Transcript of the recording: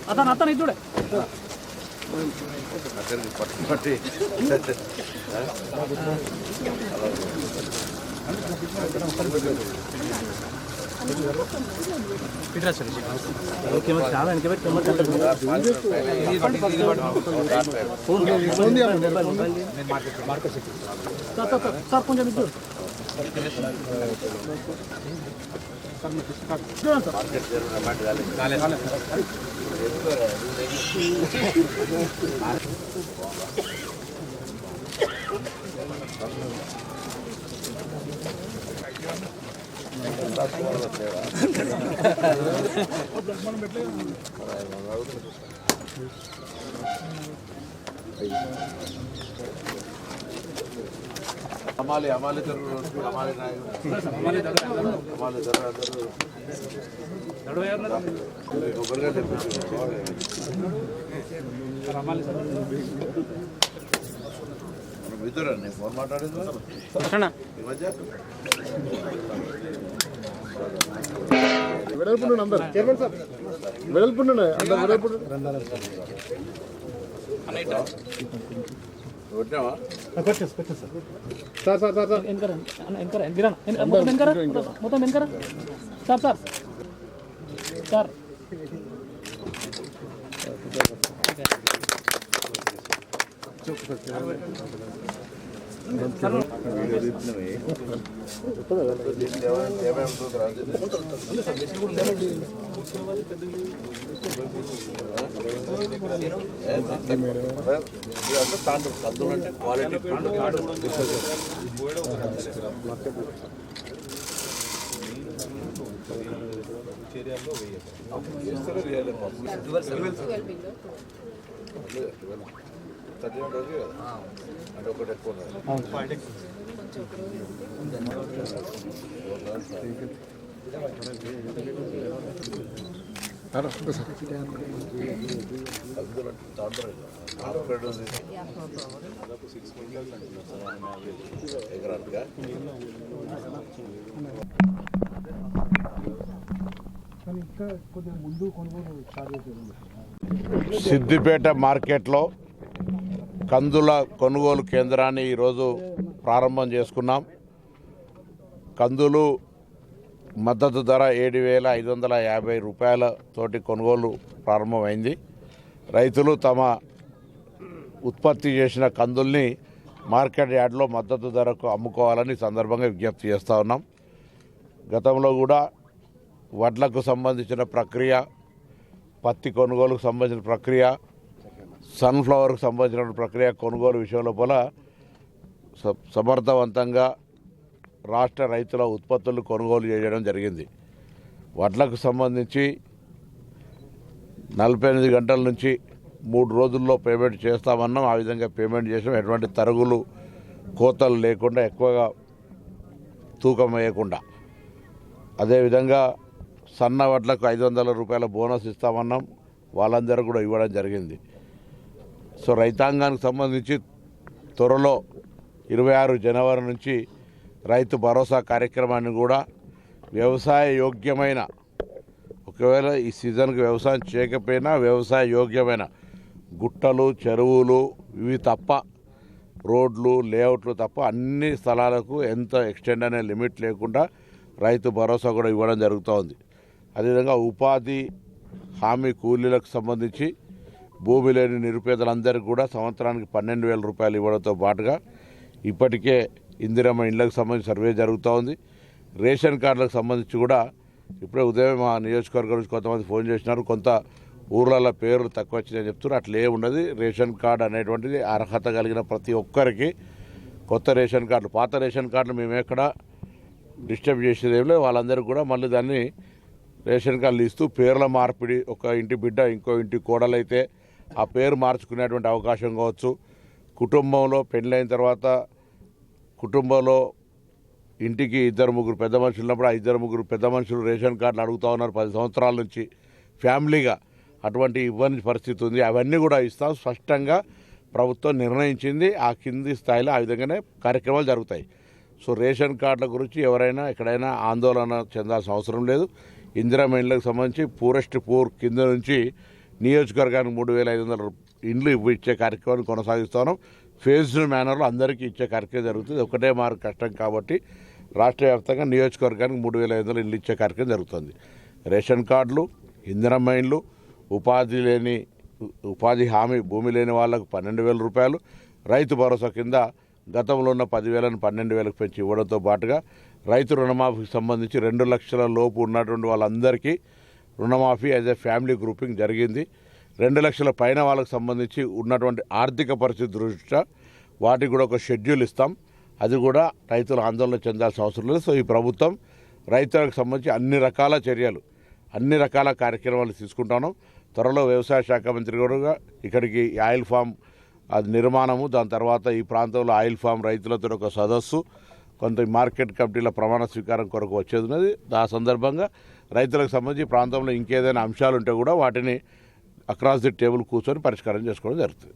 అతను ఇద్దుడే పట్టి చాలా సార్ కొంచెం ఇద్దు అమాలి అమాలి అమాలి ఇద్దరండి ఫోన్ మాట్లాడింది వెడల్పుండు అందరు చైర్మన్ సార్ వెడల్పుండు అందరు వెడల్పుండు సార్ సార్ సార్ సార్ మొత్తం వెనకరా సార్ సార్ సార్ క్వాలిటీ అంటే ఒకటి ఎక్కువ సిద్దిపేట మార్కెట్లో కందుల కొనుగోలు కేంద్రాన్ని ఈరోజు ప్రారంభం చేసుకున్నాం. కందులు మద్దతు ధర 7,550 రూపాయలతోటి కొనుగోలు ప్రారంభమైంది. రైతులు తమ ఉత్పత్తి చేసిన కందుల్ని మార్కెట్ యార్డ్లో మద్దతు ధరకు అమ్ముకోవాలని సందర్భంగా విజ్ఞప్తి చేస్తూ ఉన్నాం. గతంలో కూడా వడ్లకు సంబంధించిన ప్రక్రియ, పత్తి కొనుగోలుకు సంబంధించిన ప్రక్రియ, సన్ఫ్లవర్కు సంబంధించిన ప్రక్రియ కొనుగోలు విషయం లోపల సమర్థవంతంగా రాష్ట్ర రైతుల ఉత్పత్తులు కొనుగోలు చేయడం జరిగింది. వడ్లకు సంబంధించి 48 గంటల నుంచి 3 రోజుల్లో పేమెంట్ చేస్తామన్నాం. ఆ విధంగా పేమెంట్ చేసాం. ఎటువంటి తరుగులు కోతలు లేకుండా, ఎక్కువగా తూకం వేయకుండా. అదేవిధంగా సన్న వడ్లకు 500 రూపాయల బోనస్ ఇస్తామన్నాం. వాళ్ళందరూ కూడా ఇవ్వడం జరిగింది. సో రైతాంగానికి సంబంధించి త్వరలో 26 జనవరి నుంచి రైతు భరోసా కార్యక్రమాన్ని కూడా వ్యవసాయ యోగ్యమైన, ఒకవేళ ఈ సీజన్కి వ్యవసాయం చేయకపోయినా వ్యవసాయ యోగ్యమైన గుట్టలు, చెరువులు ఇవి తప్ప, రోడ్లు, లేఅవుట్లు తప్ప అన్ని స్థలాలకు ఎంత ఎక్స్టెండ్ అనే లిమిట్ లేకుండా రైతు భరోసా కూడా ఇవ్వడం జరుగుతూ ఉంది. అదేవిధంగా ఉపాధి హామీ కూలీలకు సంబంధించి భూమి లేని నిరుపేదలందరికీ కూడా సంవత్సరానికి 12,000 రూపాయలు ఇవ్వడంతో పాటుగా ఇప్పటికే ఇందిరమ్మ ఇండ్లకు సంబంధించి సర్వే జరుగుతూ ఉంది. రేషన్ కార్డులకు సంబంధించి కూడా ఇప్పుడే ఉదయం మా నియోజకవర్గం నుంచి కొంతమంది ఫోన్ చేసినారు. కొంత ఊర్లలో పేర్లు తక్కువ వచ్చినాయని చెప్తున్నారు. అట్లే ఉండదు. రేషన్ కార్డు అనేటువంటిది అర్హత కలిగిన ప్రతి ఒక్కరికి కొత్త రేషన్ కార్డులు, పాత రేషన్ కార్డులు మేము ఎక్కడ డిస్టర్బ్ చేసేది ఏం లేదు. వాళ్ళందరికీ కూడా మళ్ళీ దాన్ని రేషన్ కార్డులు ఇస్తూ పేర్ల మార్పిడి, ఒక ఇంటి బిడ్డ ఇంకో ఇంటి కోడలైతే ఆ పేరు మార్చుకునేటువంటి అవకాశం కావచ్చు. కుటుంబంలో పెళ్ళైన తర్వాత కుటుంబంలో ఇంటికి 2-3 పెద్ద మనుషులు ఉన్నప్పుడు ఆ 2-3 పెద్ద మనుషులు రేషన్ కార్డులు అడుగుతూ ఉన్నారు 10 సంవత్సరాల నుంచి ఫ్యామిలీగా. అటువంటి ఇబ్బంది పరిస్థితి ఉంది. అవన్నీ కూడా ఇస్తాం. స్పష్టంగా ప్రభుత్వం నిర్ణయించింది. ఆ కింది స్థాయిలో ఆ విధంగానే కార్యక్రమాలు జరుగుతాయి. సో రేషన్ కార్డుల గురించి ఎవరైనా ఎక్కడైనా ఆందోళన చెందాల్సిన అవసరం లేదు. ఇందిరమ్మ ఇండ్లకు సంబంధించి పూరెస్ట్ పూర్ కింద నుంచి నియోజకవర్గానికి 3,500 ఇండ్లు ఇచ్చే కార్యక్రమాన్ని కొనసాగిస్తున్నాం. ఫేజ్డ్ మేనర్లో అందరికీ ఇచ్చే కార్యక్రమం జరుగుతుంది. ఒకటే మారు కష్టం కాబట్టి రాష్ట్ర వ్యాప్తంగా నియోజకవర్గానికి 3,500 ఇండ్లు ఇచ్చే కార్యక్రమం జరుగుతుంది. రేషన్ కార్డులు, ఇందిరమ్మ ఇండ్లు, ఉపాధి హామీ భూమి లేని వాళ్లకు 12,000 రూపాయలు, రైతు భరోసా కింద గతంలో ఉన్న 10,000ను 12,000కు పెంచి ఇవ్వడంతో పాటుగా రైతు రుణమాఫీకి సంబంధించి 2 లక్షల లోపు ఉన్నటువంటి వాళ్ళందరికీ రుణమాఫీ యాజ్ ఏ ఫ్యామిలీ గ్రూపింగ్ జరిగింది. 2 లక్షల పైన వాళ్ళకు సంబంధించి ఉన్నటువంటి ఆర్థిక పరిస్థితి దృష్ట్యా వాటికి కూడా ఒక షెడ్యూల్ ఇస్తాం. అది కూడా రైతులు ఆందోళన చెందాల్సిన అవసరం లేదు. సో ఈ ప్రభుత్వం రైతులకు సంబంధించి అన్ని రకాల చర్యలు, అన్ని రకాల కార్యక్రమాలు తీసుకుంటున్నాం. త్వరలో వ్యవసాయ శాఖ మంత్రి కూడా ఇక్కడికి ఆయిల్ ఫామ్ అది నిర్మాణము, దాని తర్వాత ఈ ప్రాంతంలో ఆయిల్ ఫామ్ రైతులతో ఒక సదస్సు, కొంత మార్కెట్ కమిటీల ప్రమాణ స్వీకారం కొరకు వచ్చేది ఉన్నది. ఆ సందర్భంగా రైతులకు సంబంధించి ప్రాంతంలో ఇంకేదైనా అంశాలు ఉంటే కూడా వాటిని అక్రాస్ ది టేబుల్ కూర్చొని పరిష్కారం చేసుకోవడం జరుగుతుంది.